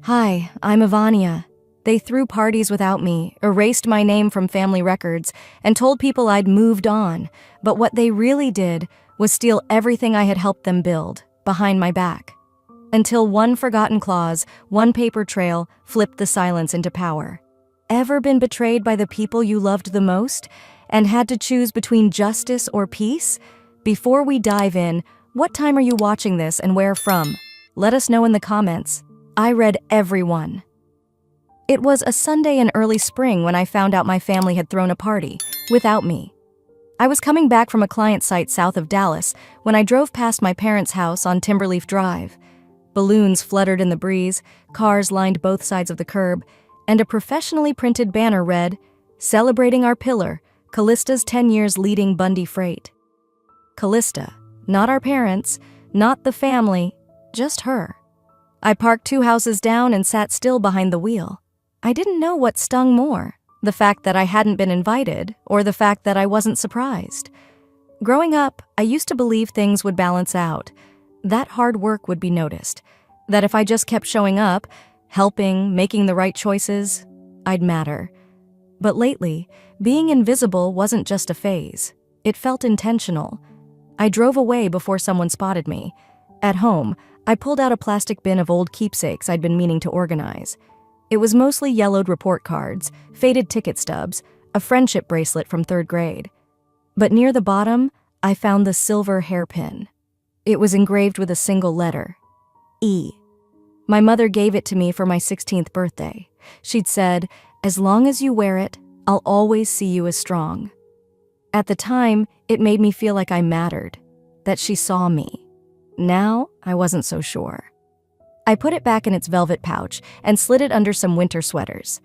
Hi, I'm Ivania. They threw parties without me, erased my name from family records, and told people I'd moved on. But what they really did was steal everything I had helped them build, behind my back. Until one forgotten clause, one paper trail, flipped the silence into power. Ever been betrayed by the people you loved the most, and had to choose between justice or peace? Before we dive in, what time are you watching this and where from? Let us know in the comments. I read every one. It was a Sunday in early spring when I found out my family had thrown a party, without me. I was coming back from a client site south of Dallas when I drove past my parents' house on Timberleaf Drive. Balloons fluttered in the breeze, cars lined both sides of the curb, and a professionally printed banner read, "Celebrating our pillar, Callista's 10 years leading Bundy Freight." Callista, not our parents, not the family, just her. I parked 2 houses down and sat still behind the wheel. I didn't know what stung more, the fact that I hadn't been invited or the fact that I wasn't surprised. Growing up, I used to believe things would balance out, that hard work would be noticed, that if I just kept showing up, helping, making the right choices, I'd matter. But lately, being invisible wasn't just a phase. It felt intentional. I drove away before someone spotted me. At home, I pulled out a plastic bin of old keepsakes I'd been meaning to organize. It was mostly yellowed report cards, faded ticket stubs, a friendship bracelet from 3rd grade. But near the bottom, I found the silver hairpin. It was engraved with a single letter, E. My mother gave it to me for my 16th birthday. She'd said, "As long as you wear it, I'll always see you as strong." At the time, it made me feel like I mattered, that she saw me. Now, I wasn't so sure. I put it back in its velvet pouch and slid it under some winter sweaters,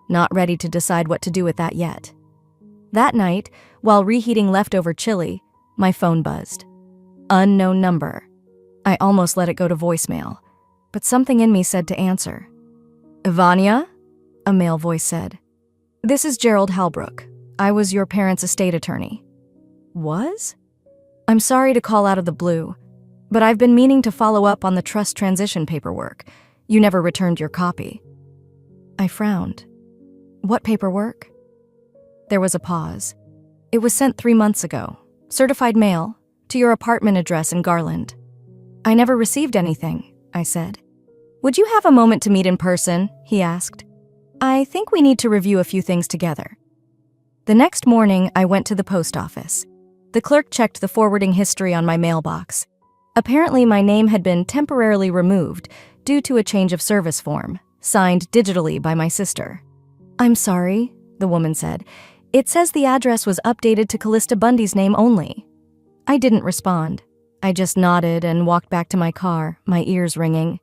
not ready to decide what to do with that yet. That night, while reheating leftover chili, my phone buzzed. Unknown number. I almost let it go to voicemail, but something in me said to answer. "Ivania?" a male voice said. "This is Gerald Halbrook. I was your parents' estate attorney." Was? "I'm sorry to call out of the blue, but I've been meaning to follow up on the trust transition paperwork. You never returned your copy." I frowned. "What paperwork?" There was a pause. "It was sent 3 months ago, certified mail, to your apartment address in Garland." "I never received anything," I said. "Would you have a moment to meet in person?" he asked. "I think we need to review a few things together." The next morning, I went to the post office. The clerk checked the forwarding history on my mailbox. Apparently, my name had been temporarily removed due to a change of service form, signed digitally by my sister. "I'm sorry," the woman said. "It says the address was updated to Callista Bundy's name only." I didn't respond. I just nodded and walked back to my car, my ears ringing.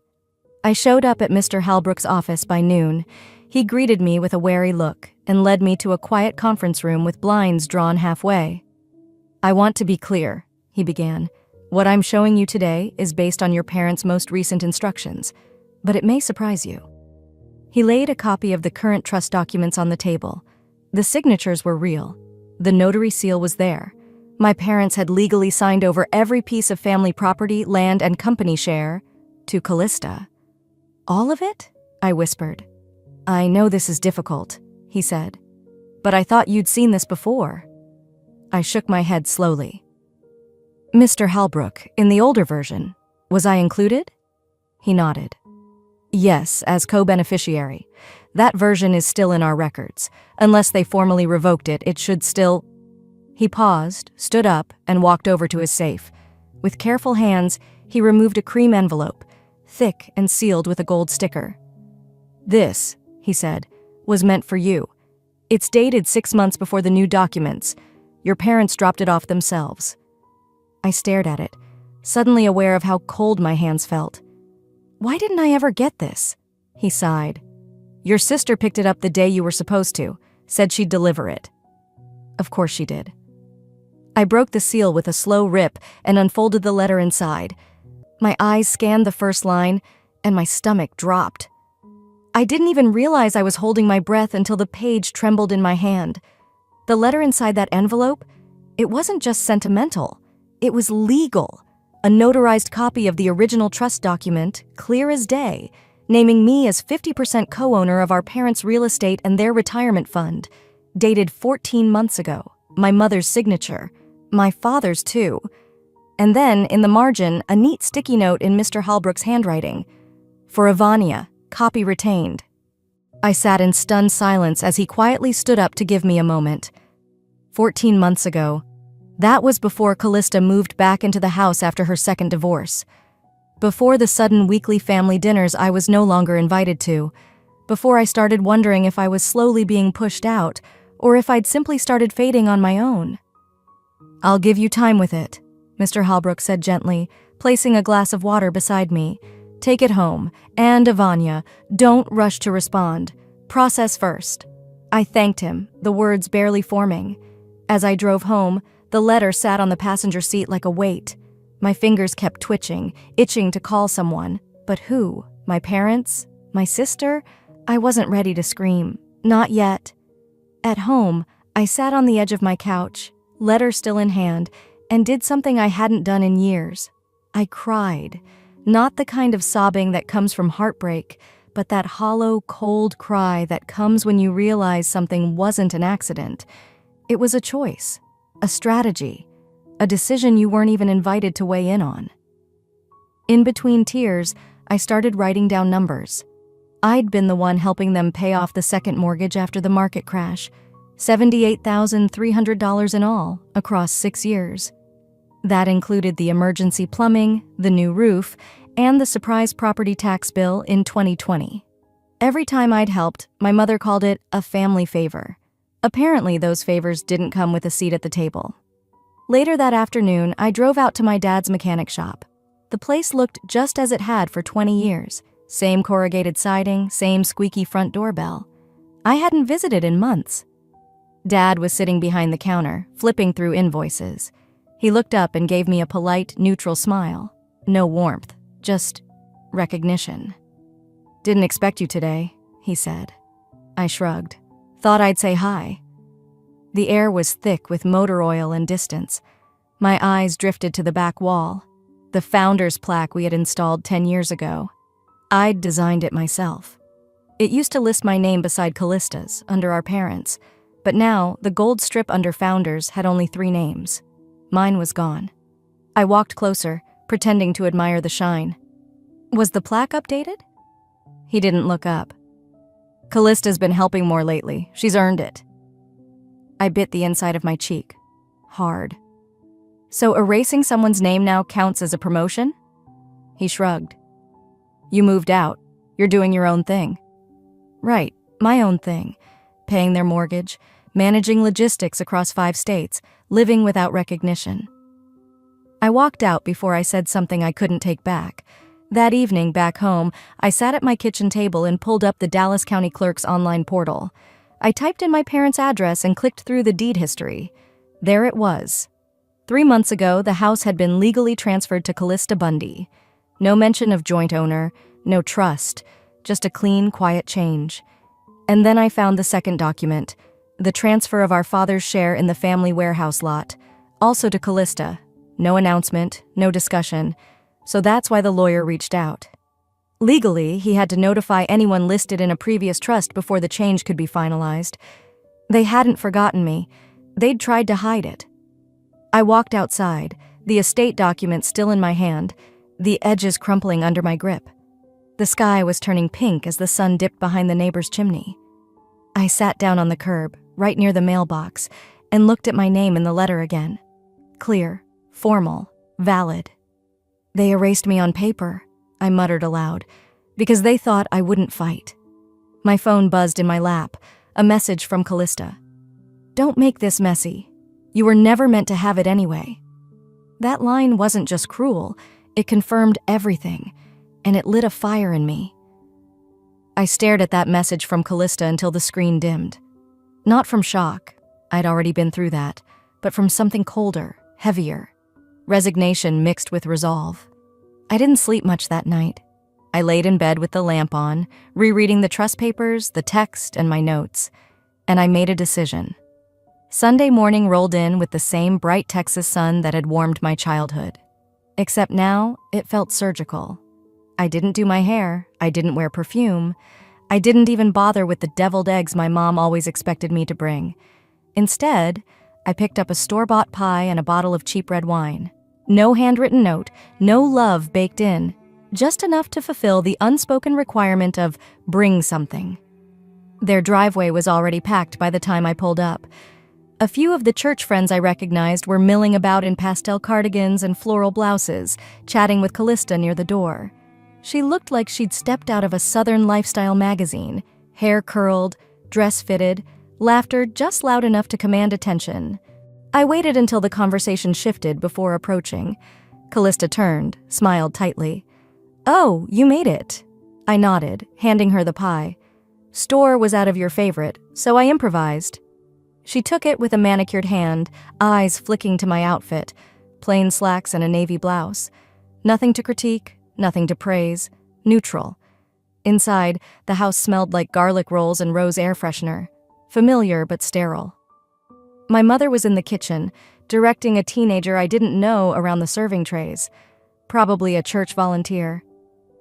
I showed up at Mr. Halbrook's office by noon. He greeted me with a wary look and led me to a quiet conference room with blinds drawn halfway. "I want to be clear," he began. "What I'm showing you today is based on your parents' most recent instructions, but it may surprise you." He laid a copy of the current trust documents on the table. The signatures were real. The notary seal was there. My parents had legally signed over every piece of family property, land, and company share to Callista. "All of it?" I whispered. "I know this is difficult," he said, "but I thought you'd seen this before." I shook my head slowly. "Mr. Halbrook, in the older version, was I included?" He nodded. "Yes, as co-beneficiary. That version is still in our records. Unless they formally revoked it, it should still..." He paused, stood up, and walked over to his safe. With careful hands, he removed a cream envelope, thick and sealed with a gold sticker. "This," he said, "was meant for you. It's dated 6 months before the new documents. Your parents dropped it off themselves." I stared at it, suddenly aware of how cold my hands felt. "Why didn't I ever get this?" He sighed. "Your sister picked it up the day you were supposed to, said she'd deliver it." Of course she did. I broke the seal with a slow rip and unfolded the letter inside. My eyes scanned the first line, and my stomach dropped. I didn't even realize I was holding my breath until the page trembled in my hand. The letter inside that envelope, it wasn't just sentimental. It was legal. A notarized copy of the original trust document, clear as day, naming me as 50% co-owner of our parents' real estate and their retirement fund, dated 14 months ago, my mother's signature, my father's too. And then, in the margin, a neat sticky note in Mr. Holbrook's handwriting. For Ivania, copy retained. I sat in stunned silence as he quietly stood up to give me a moment. 14 months ago. That was before Callista moved back into the house after her second divorce. Before the sudden weekly family dinners I was no longer invited to. Before I started wondering if I was slowly being pushed out, or if I'd simply started fading on my own. I'll give you time with it, Mr. Holbrook said gently, placing a glass of water beside me. Take it home, and Ivania, don't rush to respond. Process first. I thanked him, the words barely forming. As I drove home, the letter sat on the passenger seat like a weight. My fingers kept twitching, itching to call someone. But who? My parents? My sister? I wasn't ready to scream. Not yet. At home, I sat on the edge of my couch, letter still in hand, and did something I hadn't done in years. I cried. Not the kind of sobbing that comes from heartbreak, but that hollow, cold cry that comes when you realize something wasn't an accident. It was a choice, a strategy, a decision you weren't even invited to weigh in on. In between tears, I started writing down numbers. I'd been the one helping them pay off the second mortgage after the market crash, $78,300 in all, across 6 years. That included the emergency plumbing, the new roof, and the surprise property tax bill in 2020. Every time I'd helped, my mother called it a family favor. Apparently, those favors didn't come with a seat at the table. Later that afternoon, I drove out to my dad's mechanic shop. The place looked just as it had for 20 years. Same corrugated siding, same squeaky front doorbell. I hadn't visited in months. Dad was sitting behind the counter, flipping through invoices. He looked up and gave me a polite, neutral smile. No warmth, just recognition. Didn't expect you today, he said. I shrugged. Thought I'd say hi. The air was thick with motor oil and distance. My eyes drifted to the back wall, the founder's plaque we had installed 10 years ago. I'd designed it myself. It used to list my name beside Callista's, under our parents, but now the gold strip under Founders had only 3 names. Mine was gone. I walked closer, pretending to admire the shine. Was the plaque updated? He didn't look up. Callista's been helping more lately. She's earned it. I bit the inside of my cheek. Hard. So erasing someone's name now counts as a promotion? He shrugged. You moved out. You're doing your own thing. Right, my own thing. Paying their mortgage, managing logistics across 5 states, living without recognition. I walked out before I said something I couldn't take back. That evening, back home, I sat at my kitchen table and pulled up the Dallas County Clerk's online portal. I typed in my parents' address and clicked through the deed history. There it was. 3 months ago, the house had been legally transferred to Callista Bundy. No mention of joint owner, no trust, just a clean, quiet change. And then I found the second document, the transfer of our father's share in the family warehouse lot, also to Callista. No announcement, no discussion. So that's why the lawyer reached out. Legally, he had to notify anyone listed in a previous trust before the change could be finalized. They hadn't forgotten me. They'd tried to hide it. I walked outside, the estate document still in my hand, the edges crumpling under my grip. The sky was turning pink as the sun dipped behind the neighbor's chimney. I sat down on the curb, right near the mailbox, and looked at my name in the letter again. Clear, formal, valid. They erased me on paper, I muttered aloud, because they thought I wouldn't fight. My phone buzzed in my lap, a message from Callista. Don't make this messy. You were never meant to have it anyway. That line wasn't just cruel, it confirmed everything, and it lit a fire in me. I stared at that message from Callista until the screen dimmed. Not from shock, I'd already been through that, but from something colder, heavier. Resignation mixed with resolve. I didn't sleep much that night. I laid in bed with the lamp on, rereading the trust papers, the text, and my notes. And I made a decision. Sunday morning rolled in with the same bright Texas sun that had warmed my childhood. Except now, it felt surgical. I didn't do my hair. I didn't wear perfume. I didn't even bother with the deviled eggs my mom always expected me to bring. Instead, I picked up a store-bought pie and a bottle of cheap red wine. No handwritten note, no love baked in, just enough to fulfill the unspoken requirement of bring something. Their driveway was already packed by the time I pulled up. A few of the church friends I recognized were milling about in pastel cardigans and floral blouses, chatting with Callista near the door. She looked like she'd stepped out of a Southern lifestyle magazine, hair curled, dress fitted, laughter just loud enough to command attention. I waited until the conversation shifted before approaching. Callista turned, smiled tightly. "Oh, you made it." I nodded, handing her the pie. "Store was out of your favorite, so I improvised." She took it with a manicured hand, eyes flicking to my outfit, plain slacks and a navy blouse. Nothing to critique, nothing to praise, neutral. Inside, the house smelled like garlic rolls and rose air freshener, familiar but sterile. My mother was in the kitchen, directing a teenager I didn't know around the serving trays, probably a church volunteer.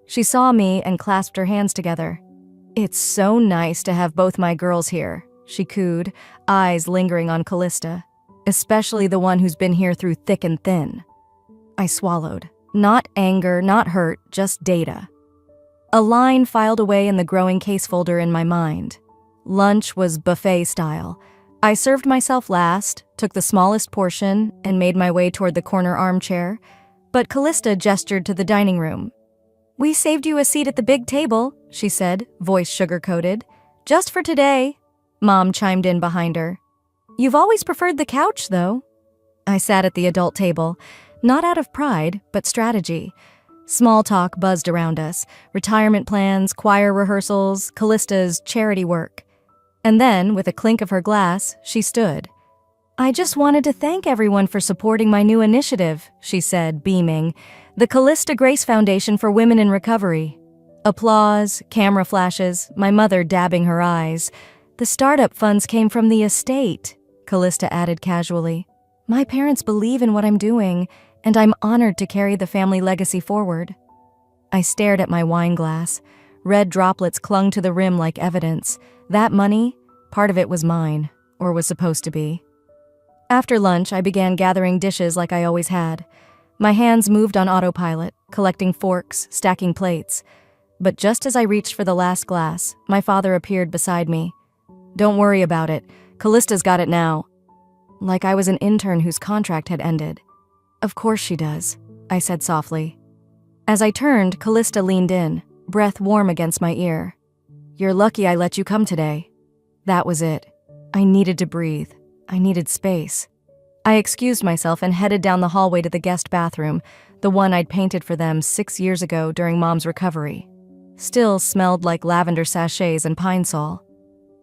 She saw me and clasped her hands together. "It's so nice to have both my girls here," she cooed, eyes lingering on Callista, "especially the one who's been here through thick and thin." I swallowed. Not anger, not hurt, just data. A line filed away in the growing case folder in my mind. Lunch was buffet style. I served myself last, took the smallest portion, and made my way toward the corner armchair, but Callista gestured to the dining room. "We saved you a seat at the big table," she said, voice sugar-coated. "Just for today." Mom chimed in behind her. "You've always preferred the couch, though." I sat at the adult table, not out of pride, but strategy. Small talk buzzed around us, retirement plans, choir rehearsals, Callista's charity work. And then, with a clink of her glass, she stood. "I just wanted to thank everyone for supporting my new initiative," she said, beaming. "The Callista Grace Foundation for Women in Recovery." Applause, camera flashes, my mother dabbing her eyes. "The startup funds came from the estate," Callista added casually. "My parents believe in what I'm doing, and I'm honored to carry the family legacy forward." I stared at my wine glass. Red droplets clung to the rim like evidence. That money, part of it was mine, or was supposed to be. After lunch, I began gathering dishes like I always had. My hands moved on autopilot, collecting forks, stacking plates. But just as I reached for the last glass, my father appeared beside me. "Don't worry about it. Callista's got it now." Like I was an intern whose contract had ended. "Of course she does," I said softly. As I turned, Callista leaned in, breath warm against my ear. "You're lucky I let you come today." That was it. I needed to breathe. I needed space. I excused myself and headed down the hallway to the guest bathroom, the one I'd painted for them 6 years ago during Mom's recovery. Still smelled like lavender sachets and pine sol.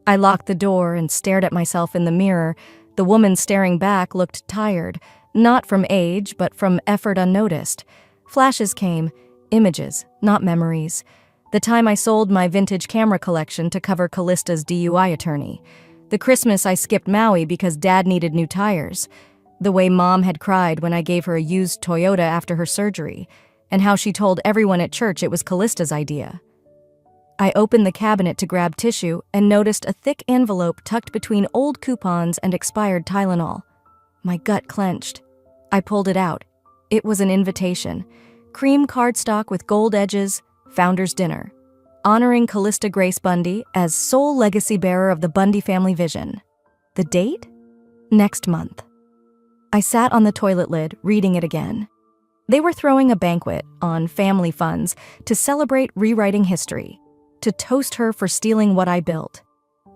I locked the door and stared at myself in the mirror. The woman staring back looked tired, not from age, but from effort unnoticed. Flashes came, images, not memories. The time I sold my vintage camera collection to cover Callista's DUI attorney. The Christmas I skipped Maui because Dad needed new tires. The way Mom had cried when I gave her a used Toyota after her surgery, and how she told everyone at church it was Callista's idea. I opened the cabinet to grab tissue and noticed a thick envelope tucked between old coupons and expired Tylenol. My gut clenched. I pulled it out. It was an invitation. Cream cardstock with gold edges, Founder's Dinner. Honoring Callista Grace Bundy as sole legacy bearer of the Bundy family vision. The date? Next month. I sat on the toilet lid, reading it again. They were throwing a banquet on family funds to celebrate rewriting history, to toast her for stealing what I built.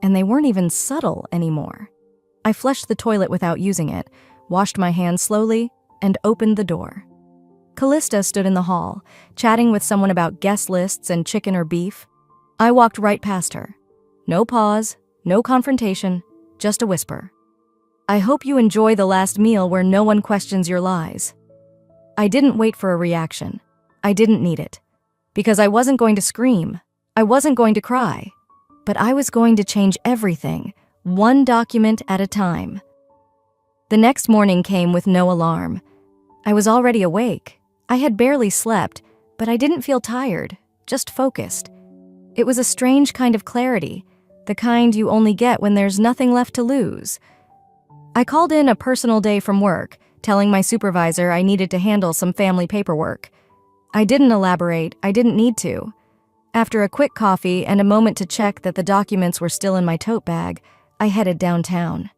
And they weren't even subtle anymore. I flushed the toilet without using it, washed my hands slowly, and opened the door. Callista stood in the hall, chatting with someone about guest lists and chicken or beef. I walked right past her. No pause, no confrontation, just a whisper. "I hope you enjoy the last meal where no one questions your lies." I didn't wait for a reaction. I didn't need it. Because I wasn't going to scream. I wasn't going to cry. But I was going to change everything, one document at a time. The next morning came with no alarm. I was already awake. I had barely slept, but I didn't feel tired, just focused. It was a strange kind of clarity, the kind you only get when there's nothing left to lose. I called in a personal day from work, telling my supervisor I needed to handle some family paperwork. I didn't elaborate, I didn't need to. After a quick coffee and a moment to check that the documents were still in my tote bag, I headed downtown.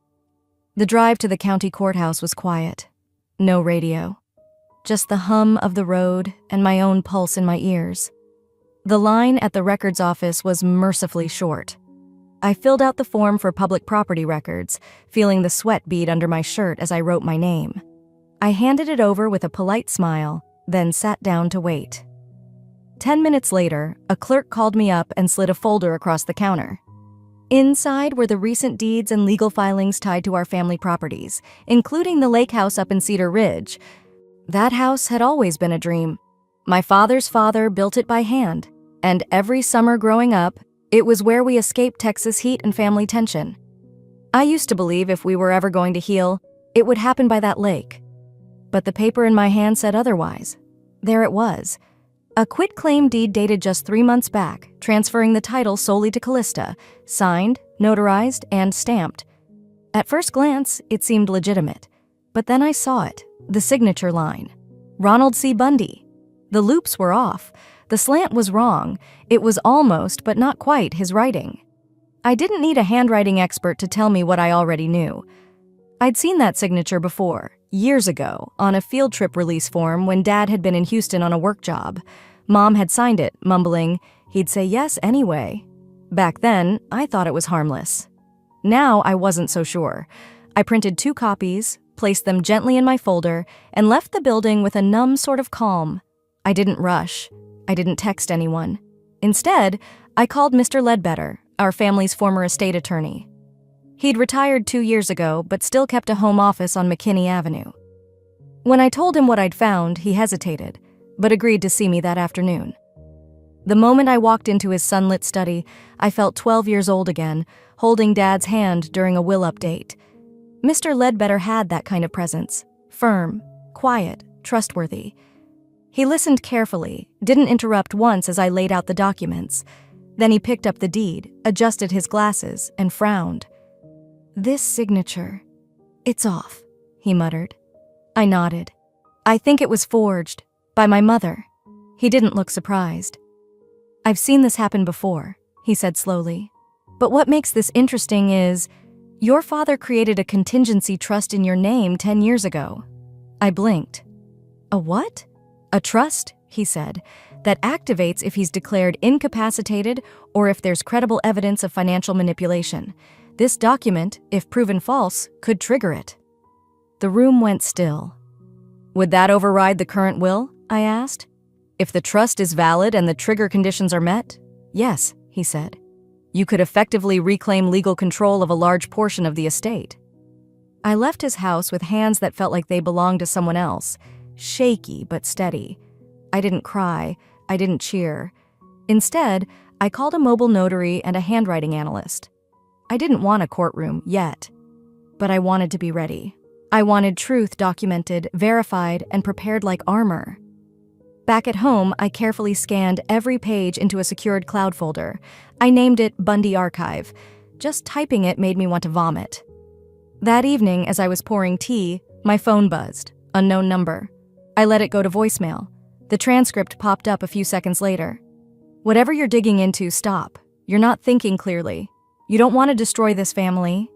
The drive to the county courthouse was quiet. No radio. Just the hum of the road and my own pulse in my ears. The line at the records office was mercifully short. I filled out the form for public property records, feeling the sweat bead under my shirt as I wrote my name. I handed it over with a polite smile, then sat down to wait. 10 minutes later, a clerk called me up and slid a folder across the counter. Inside were the recent deeds and legal filings tied to our family properties, including the lake house up in Cedar Ridge. That house had always been a dream. My father's father built it by hand, and every summer growing up, it was where we escaped Texas heat and family tension. I used to believe if we were ever going to heal, it would happen by that lake. But the paper in my hand said otherwise. There it was. A quitclaim deed dated just 3 months back, transferring the title solely to Callista, signed, notarized, and stamped. At first glance, it seemed legitimate. But then I saw it, the signature line. Ronald C. Bundy. The loops were off. The slant was wrong. It was almost, but not quite, his writing. I didn't need a handwriting expert to tell me what I already knew. I'd seen that signature before, years ago, on a field trip release form when Dad had been in Houston on a work job. Mom had signed it, mumbling, he'd say yes anyway. Back then, I thought it was harmless. Now I wasn't so sure. I printed 2 copies, placed them gently in my folder, and left the building with a numb sort of calm. I didn't rush. I didn't text anyone. Instead, I called Mr. Ledbetter, our family's former estate attorney. He'd retired 2 years ago, but still kept a home office on McKinney Avenue. When I told him what I'd found, he hesitated, but agreed to see me that afternoon. The moment I walked into his sunlit study, I felt 12 years old again, holding Dad's hand during a will update. Mr. Ledbetter had that kind of presence, firm, quiet, trustworthy. He listened carefully, didn't interrupt once as I laid out the documents. Then he picked up the deed, adjusted his glasses, and frowned. "This signature, it's off," he muttered. I nodded. "I think it was forged, by my mother." He didn't look surprised. "I've seen this happen before," he said slowly. "But what makes this interesting is, your father created a contingency trust in your name 10 years ago." I blinked. "A what?" "A trust," he said, "that activates if he's declared incapacitated or if there's credible evidence of financial manipulation. This document, if proven false, could trigger it." The room went still. "Would that override the current will?" I asked. "If the trust is valid and the trigger conditions are met?" "Yes," he said. "You could effectively reclaim legal control of a large portion of the estate." I left his house with hands that felt like they belonged to someone else, shaky but steady. I didn't cry. I didn't cheer. Instead, I called a mobile notary and a handwriting analyst. I didn't want a courtroom yet, but I wanted to be ready. I wanted truth documented, verified, and prepared like armor. Back at home, I carefully scanned every page into a secured cloud folder. I named it Bundy Archive. Just typing it made me want to vomit. That evening, as I was pouring tea, my phone buzzed. Unknown number. I let it go to voicemail. The transcript popped up a few seconds later. "Whatever you're digging into, stop. You're not thinking clearly. You don't want to destroy this family."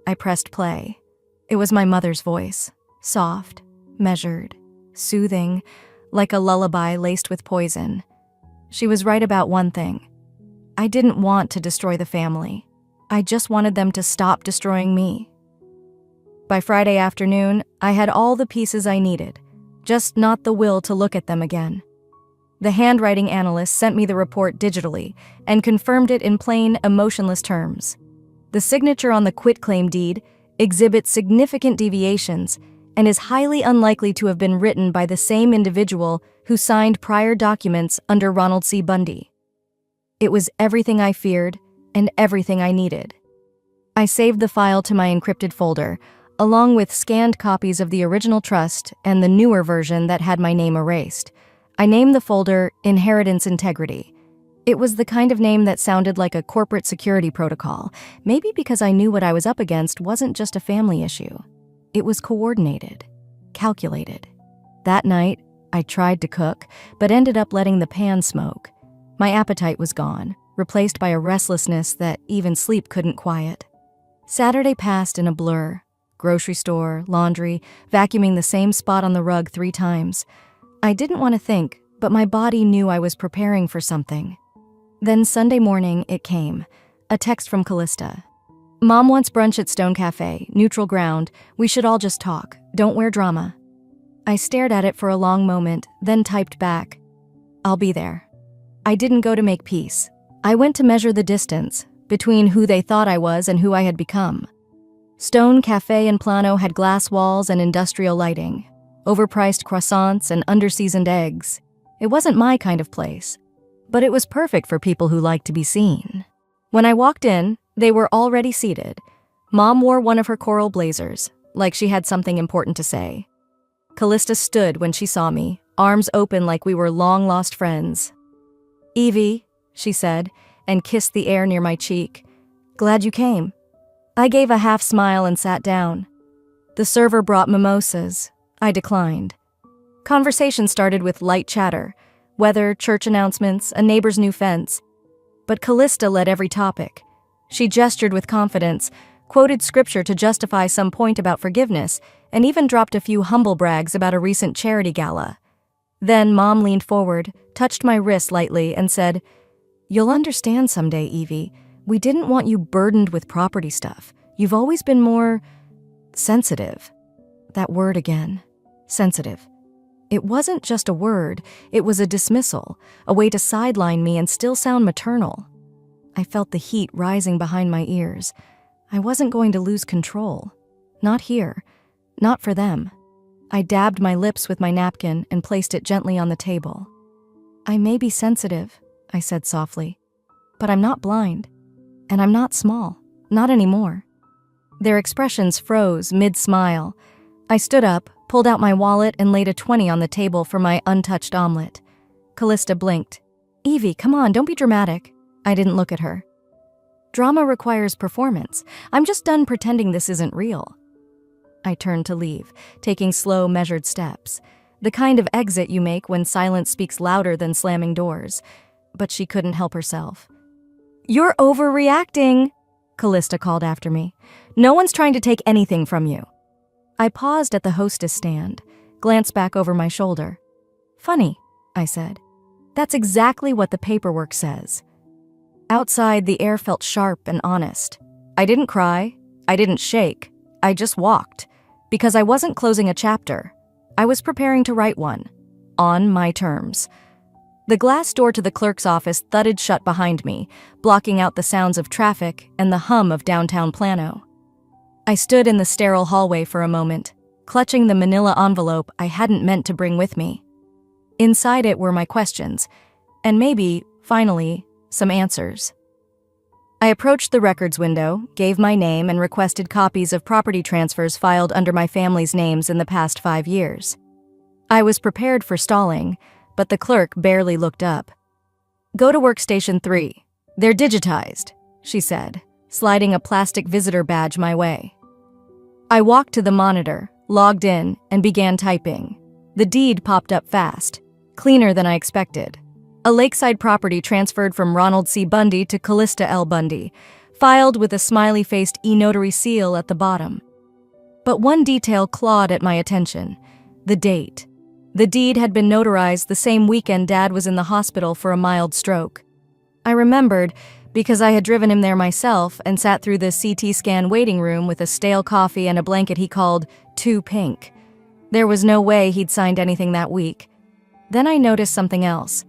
I pressed play. It was my mother's voice, soft, measured, soothing, like a lullaby laced with poison. She was right about one thing. I didn't want to destroy the family. I just wanted them to stop destroying me. By Friday afternoon, I had all the pieces I needed, just not the will to look at them again. The handwriting analyst sent me the report digitally and confirmed it in plain, emotionless terms. The signature on the quitclaim deed exhibits significant deviations and is highly unlikely to have been written by the same individual who signed prior documents under Ronald C. Bundy. It was everything I feared and everything I needed. I saved the file to my encrypted folder, along with scanned copies of the original trust and the newer version that had my name erased. I named the folder Inheritance Integrity. It was the kind of name that sounded like a corporate security protocol, maybe because I knew what I was up against wasn't just a family issue. It was coordinated, calculated. That night, I tried to cook, but ended up letting the pan smoke. My appetite was gone, replaced by a restlessness that even sleep couldn't quiet. Saturday passed in a blur. Grocery store, laundry, vacuuming the same spot on the rug 3 times. I didn't want to think, but my body knew I was preparing for something. Then Sunday morning, it came. A text from Callista. Mom wants brunch at Stone Cafe, neutral ground. We should all just talk. Don't wear drama. I stared at it for a long moment, then typed back, I'll be there. I didn't go to make peace. I went to measure the distance between who they thought I was and who I had become. Stone Cafe in Plano had glass walls and industrial lighting, overpriced croissants and underseasoned eggs. It wasn't my kind of place, but it was perfect for people who like to be seen. When I walked in, they were already seated. Mom wore one of her coral blazers, like she had something important to say. Callista stood when she saw me, arms open like we were long-lost friends. Evie, she said, and kissed the air near my cheek. Glad you came. I gave a half smile and sat down. The server brought mimosas. I declined. Conversation started with light chatter, weather, church announcements, a neighbor's new fence. But Callista led every topic. She gestured with confidence, quoted scripture to justify some point about forgiveness, and even dropped a few humble brags about a recent charity gala. Then Mom leaned forward, touched my wrist lightly, and said, You'll understand someday, Evie. We didn't want you burdened with property stuff. You've always been more sensitive. That word again. Sensitive. It wasn't just a word, it was a dismissal, a way to sideline me and still sound maternal. I felt the heat rising behind my ears. I wasn't going to lose control. Not here. Not for them. I dabbed my lips with my napkin and placed it gently on the table. I may be sensitive, I said softly, but I'm not blind. And I'm not small. Not anymore. Their expressions froze mid-smile. I stood up, pulled out my wallet, and laid a 20 on the table for my untouched omelet. Callista blinked. Evie, come on, don't be dramatic. I didn't look at her. Drama requires performance. I'm just done pretending this isn't real. I turned to leave, taking slow, measured steps. The kind of exit you make when silence speaks louder than slamming doors. But she couldn't help herself. You're overreacting, Callista called after me. No one's trying to take anything from you. I paused at the hostess stand, glanced back over my shoulder. Funny, I said. That's exactly what the paperwork says. Outside, the air felt sharp and honest. I didn't cry. I didn't shake. I just walked. Because I wasn't closing a chapter. I was preparing to write one. On my terms. The glass door to the clerk's office thudded shut behind me, blocking out the sounds of traffic and the hum of downtown Plano. I stood in the sterile hallway for a moment, clutching the manila envelope I hadn't meant to bring with me. Inside it were my questions, and maybe, finally, some answers. I approached the records window, gave my name, and requested copies of property transfers filed under my family's names in the past 5 years. I was prepared for stalling, but the clerk barely looked up. Go to workstation 3. They're digitized, she said, sliding a plastic visitor badge my way. I walked to the monitor, logged in, and began typing. The deed popped up fast, cleaner than I expected. A lakeside property transferred from Ronald C. Bundy to Callista L. Bundy, filed with a smiley-faced e-notary seal at the bottom. But one detail clawed at my attention: the date. The deed had been notarized the same weekend Dad was in the hospital for a mild stroke. I remembered because I had driven him there myself and sat through the CT scan waiting room with a stale coffee and a blanket he called too pink. There was no way he'd signed anything that week. Then I noticed something else.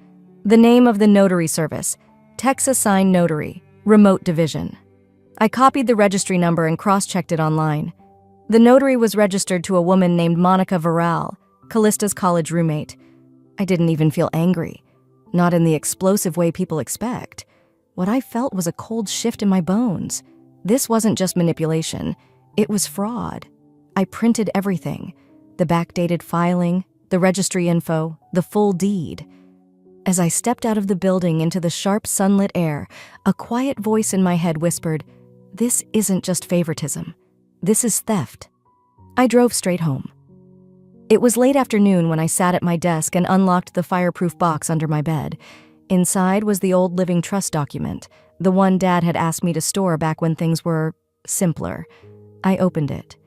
The name of the notary service, Texas Sign Notary, Remote Division. I copied the registry number and cross-checked it online. The notary was registered to a woman named Monica Varral, Callista's college roommate. I didn't even feel angry, not in the explosive way people expect. What I felt was a cold shift in my bones. This wasn't just manipulation, it was fraud. I printed everything: the backdated filing, the registry info, the full deed. As I stepped out of the building into the sharp sunlit air, a quiet voice in my head whispered, "This isn't just favoritism. This is theft." I drove straight home. It was late afternoon when I sat at my desk and unlocked the fireproof box under my bed. Inside was the old living trust document, the one Dad had asked me to store back when things were simpler. I opened it.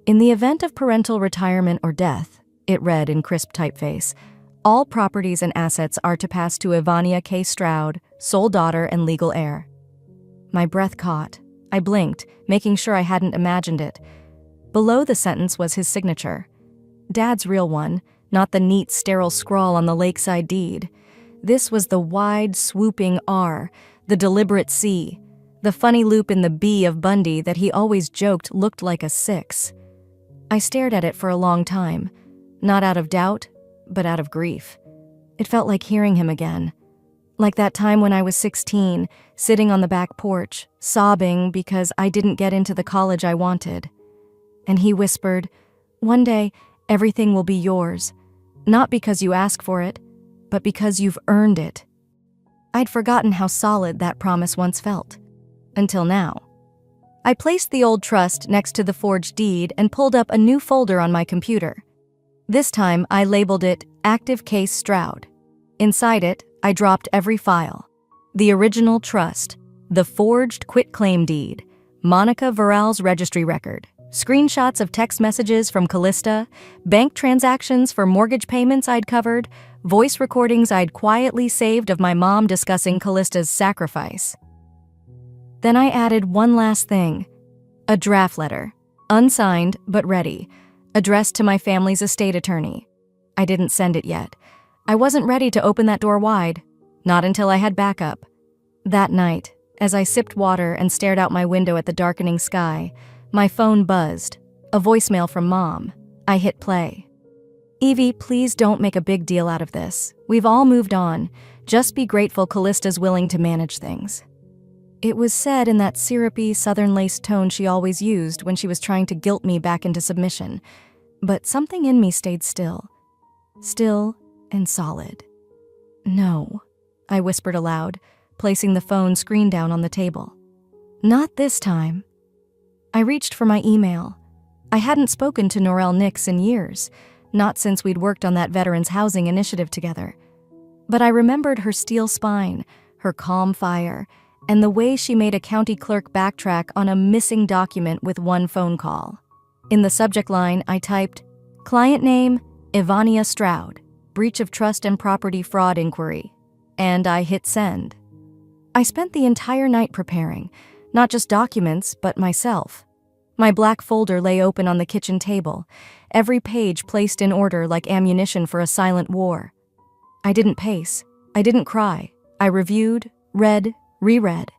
In the event of parental retirement or death, it read in crisp typeface, "All properties and assets are to pass to Ivania K. Stroud, sole daughter and legal heir." My breath caught. I blinked, making sure I hadn't imagined it. Below the sentence was his signature. Dad's real one, not the neat, sterile scrawl on the lakeside deed. This was the wide, swooping R, the deliberate C, the funny loop in the B of Bundy that he always joked looked like a 6. I stared at it for a long time, not out of doubt, but out of grief. It felt like hearing him again. Like that time when I was 16, sitting on the back porch, sobbing because I didn't get into the college I wanted. And he whispered, "One day, everything will be yours. Not because you ask for it, but because you've earned it." I'd forgotten how solid that promise once felt. Until now. I placed the old trust next to the forged deed and pulled up a new folder on my computer. This time, I labeled it Active Case Stroud. Inside it, I dropped every file. The original trust, the forged quitclaim deed, Monica Varal's registry record, screenshots of text messages from Callista, bank transactions for mortgage payments I'd covered, voice recordings I'd quietly saved of my mom discussing Callista's sacrifice. Then I added one last thing, a draft letter, unsigned but ready, addressed to my family's estate attorney. I didn't send it yet. I wasn't ready to open that door wide, not until I had backup. That night, as I sipped water and stared out my window at the darkening sky, my phone buzzed, a voicemail from Mom. I hit play. "Evie, please don't make a big deal out of this. We've all moved on. Just be grateful Callista's willing to manage things." It was said in that syrupy, southern-laced tone she always used when she was trying to guilt me back into submission. But something in me stayed still. Still and solid. "No," I whispered aloud, placing the phone screen down on the table. "Not this time." I reached for my email. I hadn't spoken to Norelle Nix in years, not since we'd worked on that veterans housing initiative together. But I remembered her steel spine, her calm fire, and the way she made a county clerk backtrack on a missing document with one phone call. In the subject line, I typed, "Client name, Ivania Stroud, breach of trust and property fraud inquiry," and I hit send. I spent the entire night preparing, not just documents, but myself. My black folder lay open on the kitchen table, every page placed in order like ammunition for a silent war. I didn't pace. I didn't cry. I reviewed, read, reread.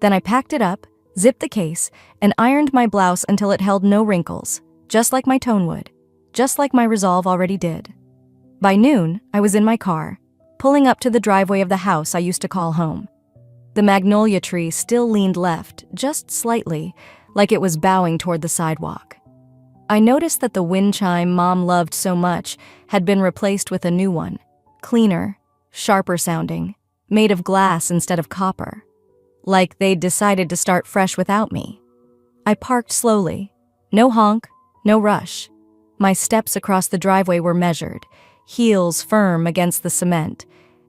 Then I packed it up, zipped the case, and ironed my blouse until it held no wrinkles, just like my tone would, just like my resolve already did. By noon, I was in my car, pulling up to the driveway of the house I used to call home. The magnolia tree still leaned left, just slightly, like it was bowing toward the sidewalk. I noticed that the wind chime Mom loved so much had been replaced with a new one, cleaner, sharper sounding, made of glass instead of copper. Like they'd decided to start fresh without me. I parked slowly. No honk, no rush. My steps across the driveway were measured, heels firm against the cement.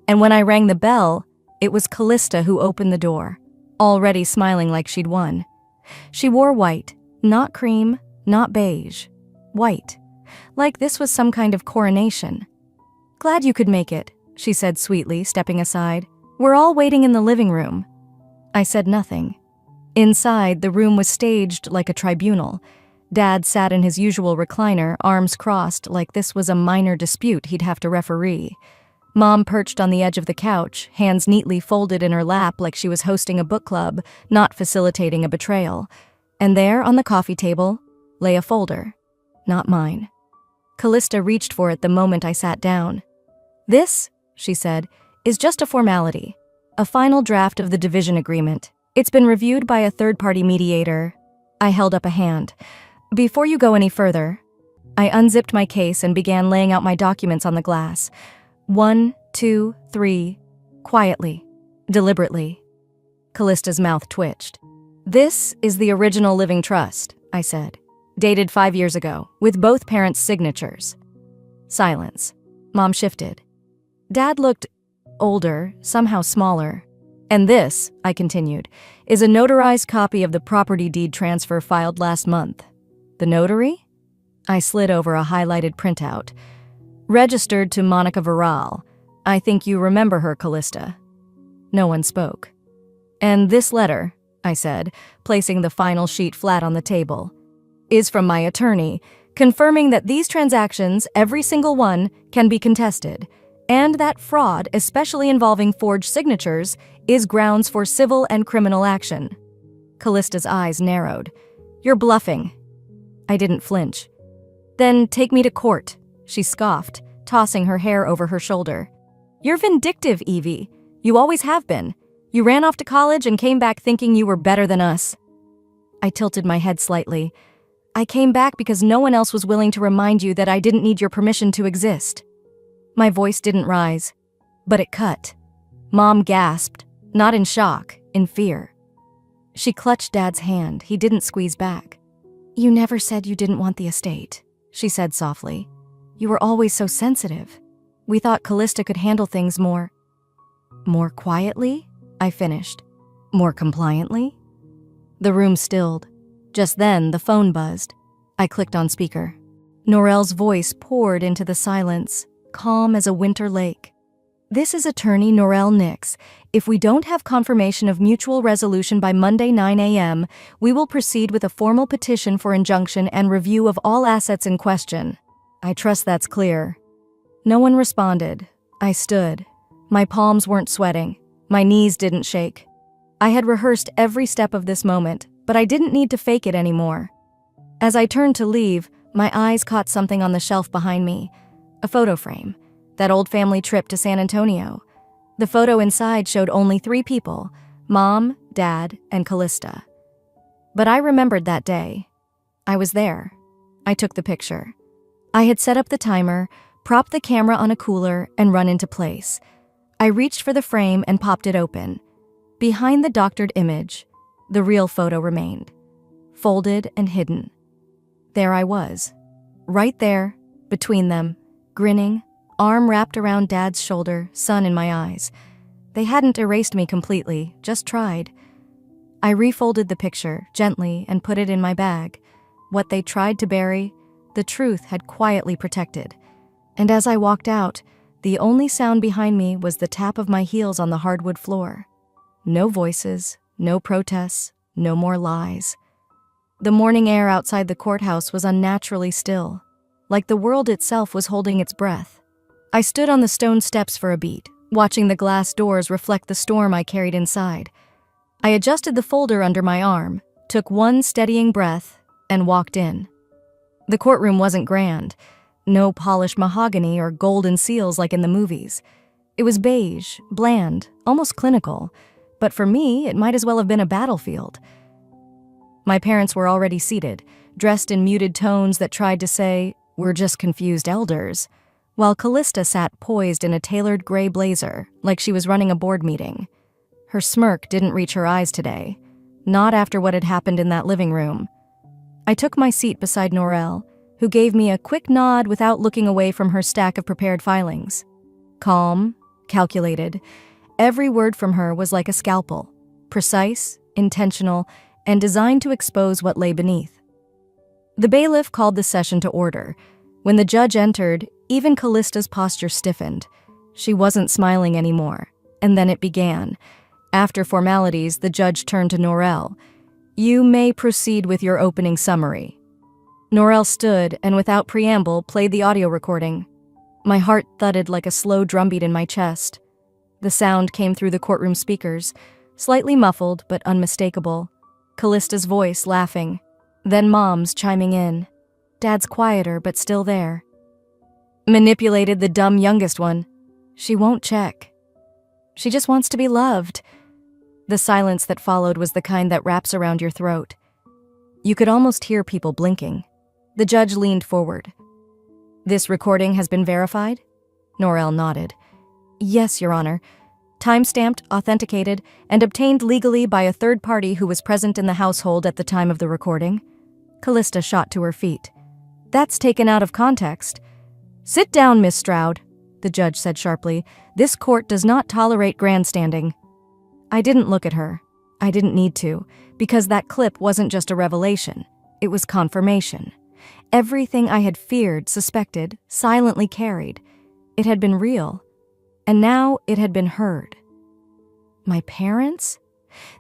And when I rang the bell, it was Callista who opened the door, already smiling like she'd won. She wore white, not cream, not beige. White. Like this was some kind of coronation. "Glad you could make it," she said sweetly, stepping aside. "We're all waiting in the living room." I said nothing. Inside, the room was staged like a tribunal. Dad sat in his usual recliner, arms crossed, like this was a minor dispute he'd have to referee. Mom perched on the edge of the couch, hands neatly folded in her lap like she was hosting a book club, not facilitating a betrayal. And there, on the coffee table, lay a folder. Not mine. Callista reached for it the moment I sat down. "This," she said, "is just a formality. A final draft of the division agreement. It's been reviewed by a third-party mediator." I held up a hand. "Before you go any further..." I unzipped my case and began laying out my documents on the glass. 1, 2, 3, quietly, deliberately. Callista's mouth twitched. "This is the original living trust," I said, "dated 5 years ago, with both parents' signatures." Silence. Mom shifted. Dad looked older, somehow smaller. "And this," I continued, "is a notarized copy of the property deed transfer filed last month." "The notary?" I slid over a highlighted printout. "Registered to Monica Viral. I think you remember her, Callista." No one spoke. "And this letter," I said, placing the final sheet flat on the table, "is from my attorney, confirming that these transactions, every single one, can be contested, and that fraud, especially involving forged signatures, is grounds for civil and criminal action." Callista's eyes narrowed. "You're bluffing." I didn't flinch. "Then take me to court," she scoffed, tossing her hair over her shoulder. "You're vindictive, Evie. You always have been. You ran off to college and came back thinking you were better than us." I tilted my head slightly. "I came back because no one else was willing to remind you that I didn't need your permission to exist." My voice didn't rise, but it cut. Mom gasped, not in shock, in fear. She clutched Dad's hand. He didn't squeeze back. "You never said you didn't want the estate," she said softly. "You were always so sensitive. We thought Callista could handle things more quietly," I finished. "More compliantly?" The room stilled. Just then, the phone buzzed. I clicked on speaker. Norel's voice poured into the silence, calm as a winter lake. "This is attorney Norel Nix. If we don't have confirmation of mutual resolution by Monday 9 a.m., we will proceed with a formal petition for injunction and review of all assets in question. I trust that's clear." No one responded. I stood. My palms weren't sweating. My knees didn't shake. I had rehearsed every step of this moment, but I didn't need to fake it anymore. As I turned to leave, my eyes caught something on the shelf behind me. A photo frame. That old family trip to San Antonio. The photo inside showed only 3 people: Mom, Dad, and Callista. But I remembered that day. I was there. I took the picture. I had set up the timer, propped the camera on a cooler, and run into place. I reached for the frame and popped it open. Behind the doctored image, the real photo remained, folded and hidden. There I was, right there, between them, grinning, arm wrapped around Dad's shoulder, sun in my eyes. They hadn't erased me completely, just tried. I refolded the picture, gently, and put it in my bag. What they tried to bury, the truth had quietly protected. And as I walked out, the only sound behind me was the tap of my heels on the hardwood floor. No voices, no protests, no more lies. The morning air outside the courthouse was unnaturally still, like the world itself was holding its breath. I stood on the stone steps for a beat, watching the glass doors reflect the storm I carried inside. I adjusted the folder under my arm, took one steadying breath, and walked in. The courtroom wasn't grand. No polished mahogany or golden seals like in the movies. It was beige, bland, almost clinical, but for me, it might as well have been a battlefield. My parents were already seated, dressed in muted tones that tried to say, "We're just confused elders," while Callista sat poised in a tailored gray blazer, like she was running a board meeting. Her smirk didn't reach her eyes today, not after what had happened in that living room. I took my seat beside Norel, who gave me a quick nod without looking away from her stack of prepared filings. Calm, calculated, every word from her was like a scalpel, precise, intentional, and designed to expose what lay beneath. The bailiff called the session to order. When the judge entered, even Callista's posture stiffened. She wasn't smiling anymore, and then it began. After formalities, the judge turned to Norel. "You may proceed with your opening summary." Norel stood and without preamble played the audio recording. My heart thudded like a slow drumbeat in my chest. The sound came through the courtroom speakers, slightly muffled but unmistakable. Callista's voice laughing, then Mom's chiming in. Dad's quieter but still there. "Manipulated the dumb youngest one. She won't check. She just wants to be loved." The silence that followed was the kind that wraps around your throat. You could almost hear people blinking. The judge leaned forward, This recording has been verified? Norel nodded. Yes, Your Honor. Time-stamped, authenticated, and obtained legally by a third party who was present in the household at the time of the recording. Callista shot to her feet. That's taken out of context. Sit down, Miss Stroud, the judge said sharply. This court does not tolerate grandstanding. I didn't look at her. I didn't need to, because that clip wasn't just a revelation. It was confirmation. Everything I had feared, suspected, silently carried. It had been real. And now it had been heard. My parents?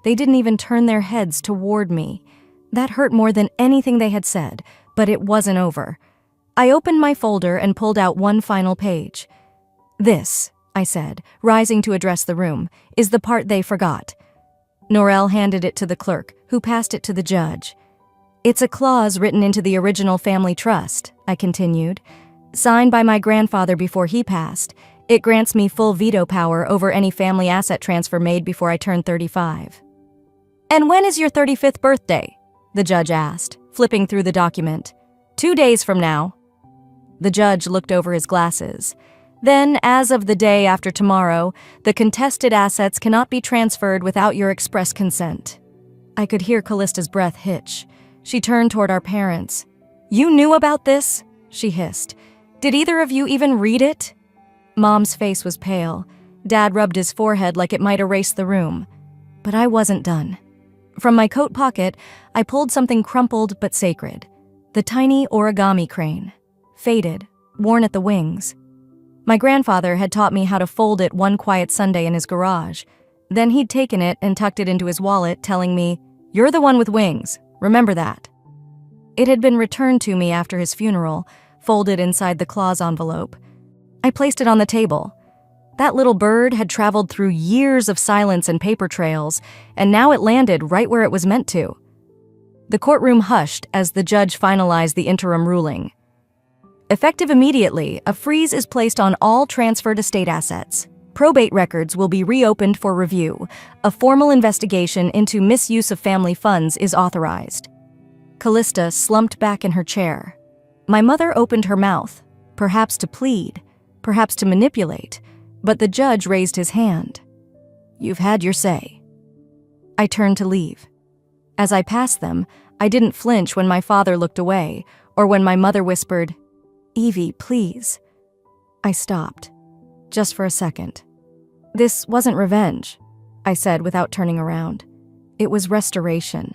They didn't even turn their heads toward me. That hurt more than anything they had said, but it wasn't over. I opened my folder and pulled out one final page. This, I said, rising to address the room, is the part they forgot. Norel handed it to the clerk, who passed it to the judge. It's a clause written into the original family trust, I continued. Signed by my grandfather before he passed. It grants me full veto power over any family asset transfer made before I turn 35. And when is your 35th birthday? The judge asked, flipping through the document. 2 days from now. The judge looked over his glasses. Then, as of the day after tomorrow, the contested assets cannot be transferred without your express consent. I could hear Callista's breath hitch. She turned toward our parents. You knew about this? She hissed. Did either of you even read it? Mom's face was pale. Dad rubbed his forehead like it might erase the room. But I wasn't done. From my coat pocket, I pulled something crumpled but sacred. The tiny origami crane. Faded, worn at the wings. My grandfather had taught me how to fold it one quiet Sunday in his garage. Then he'd taken it and tucked it into his wallet, telling me, "You're the one with wings. Remember that." It had been returned to me after his funeral, folded inside the clause envelope. I placed it on the table. That little bird had traveled through years of silence and paper trails, and now it landed right where it was meant to. The courtroom hushed as the judge finalized the interim ruling. Effective immediately, a freeze is placed on all transferred estate assets. Probate records will be reopened for review. A formal investigation into misuse of family funds is authorized. Callista slumped back in her chair. My mother opened her mouth, perhaps to plead, perhaps to manipulate, but the judge raised his hand. You've had your say. I turned to leave. As I passed them, I didn't flinch when my father looked away, or when my mother whispered, Evie, please. I stopped, just for a second. This wasn't revenge, I said without turning around. It was restoration.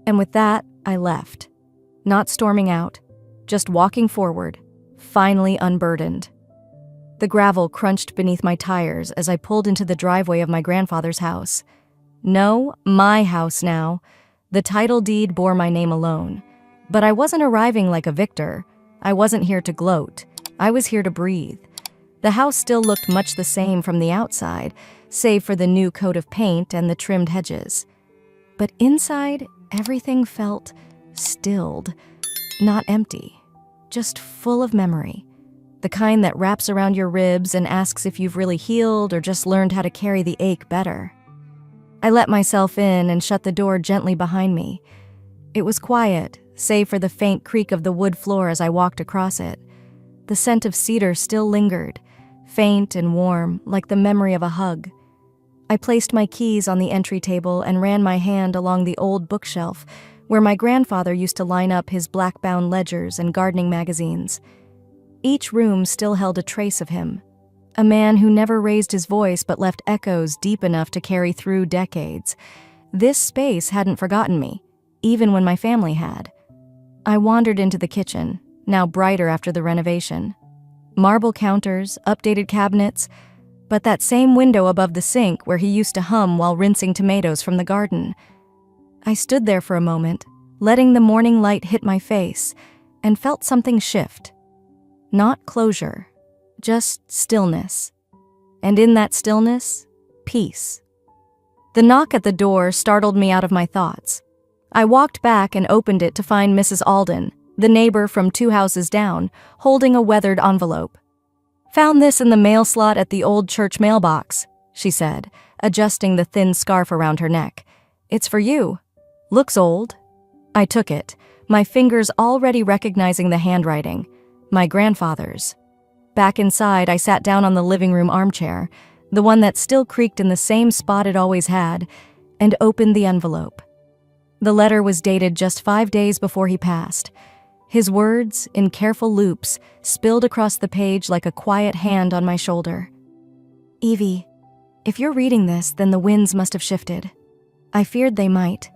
And with that, I left, not storming out, just walking forward, finally unburdened. The gravel crunched beneath my tires as I pulled into the driveway of my grandfather's house. No, my house now. The title deed bore my name alone. But I wasn't arriving like a victor. I wasn't here to gloat. I was here to breathe. The house still looked much the same from the outside, save for the new coat of paint and the trimmed hedges. But inside, everything felt stilled, not empty, just full of memory. The kind that wraps around your ribs and asks if you've really healed or just learned how to carry the ache better. I let myself in and shut the door gently behind me. It was quiet, save for the faint creak of the wood floor as I walked across it. The scent of cedar still lingered, faint and warm, like the memory of a hug. I placed my keys on the entry table and ran my hand along the old bookshelf where my grandfather used to line up his black-bound ledgers and gardening magazines. Each room still held a trace of him, a man who never raised his voice but left echoes deep enough to carry through decades. This space hadn't forgotten me, even when my family had. I wandered into the kitchen, now brighter after the renovation. Marble counters, updated cabinets, but that same window above the sink where he used to hum while rinsing tomatoes from the garden. I stood there for a moment, letting the morning light hit my face, and felt something shift. Not closure, just stillness. And in that stillness, peace. The knock at the door startled me out of my thoughts. I walked back and opened it to find Mrs. Alden, the neighbor from 2 houses down, holding a weathered envelope. "Found this in the mail slot at the old church mailbox," she said, adjusting the thin scarf around her neck. "It's for you. Looks old." I took it, my fingers already recognizing the handwriting. My grandfather's. Back inside, I sat down on the living room armchair, the one that still creaked in the same spot it always had, and opened the envelope. The letter was dated just 5 days before he passed. His words, in careful loops, spilled across the page like a quiet hand on my shoulder. Evie, if you're reading this, then the winds must have shifted. I feared they might.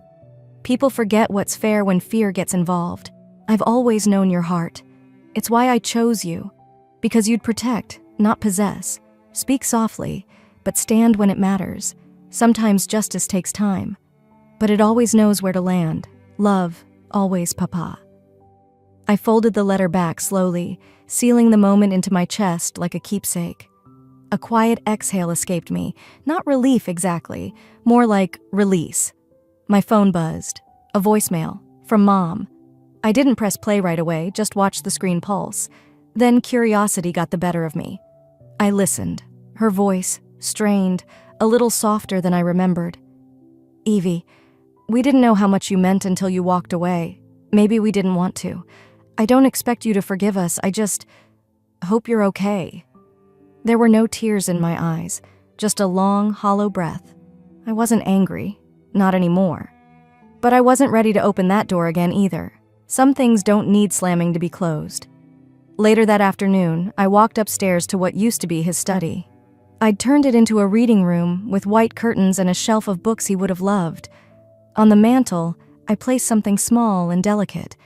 People forget what's fair when fear gets involved. I've always known your heart. It's why I chose you. Because you'd protect, not possess. Speak softly, but stand when it matters. Sometimes justice takes time. But it always knows where to land. Love, always, Papa. I folded the letter back slowly, sealing the moment into my chest like a keepsake. A quiet exhale escaped me, not relief exactly, more like release. My phone buzzed. A voicemail, from Mom. I didn't press play right away, just watched the screen pulse. Then curiosity got the better of me. I listened. Her voice, strained, a little softer than I remembered. Evie, we didn't know how much you meant until you walked away. Maybe we didn't want to. I don't expect you to forgive us, I just hope you're okay. There were no tears in my eyes, just a long, hollow breath. I wasn't angry, not anymore. But I wasn't ready to open that door again either. Some things don't need slamming to be closed. Later that afternoon, I walked upstairs to what used to be his study. I'd turned it into a reading room with white curtains and a shelf of books he would have loved. On the mantel, I placed something small and delicate,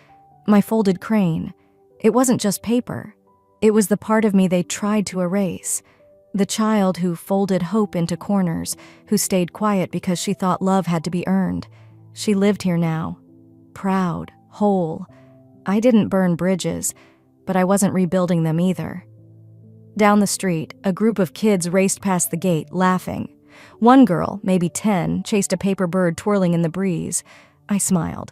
my folded crane. It wasn't just paper. It was the part of me they tried to erase. The child who folded hope into corners, who stayed quiet because she thought love had to be earned. She lived here now, proud, whole. I didn't burn bridges, but I wasn't rebuilding them either. Down the street, a group of kids raced past the gate, laughing. One girl, maybe 10, chased a paper bird twirling in the breeze. I smiled,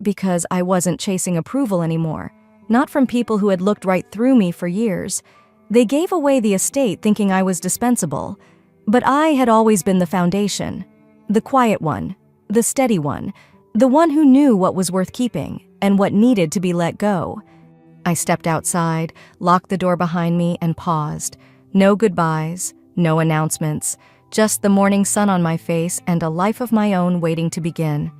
because I wasn't chasing approval anymore, not from people who had looked right through me for years. They gave away the estate thinking I was dispensable, but I had always been the foundation, the quiet one, the steady one, the one who knew what was worth keeping and what needed to be let go. I stepped outside, locked the door behind me, and paused. No goodbyes, no announcements, just the morning sun on my face and a life of my own waiting to begin.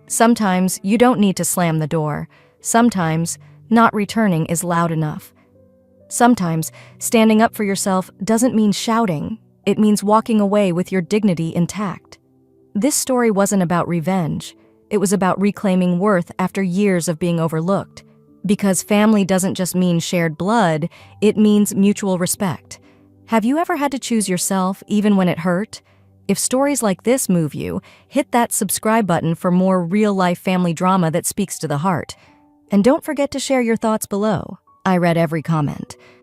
Sometimes you don't need to slam the door. Sometimes not returning is loud enough. Sometimes standing up for yourself doesn't mean shouting. It means walking away with your dignity intact. This story wasn't about revenge. It was about reclaiming worth after years of being overlooked. Because family doesn't just mean shared blood, it means mutual respect. Have you ever had to choose yourself even when it hurt? If stories like this move you, hit that subscribe button for more real-life family drama that speaks to the heart. And don't forget to share your thoughts below. I read every comment.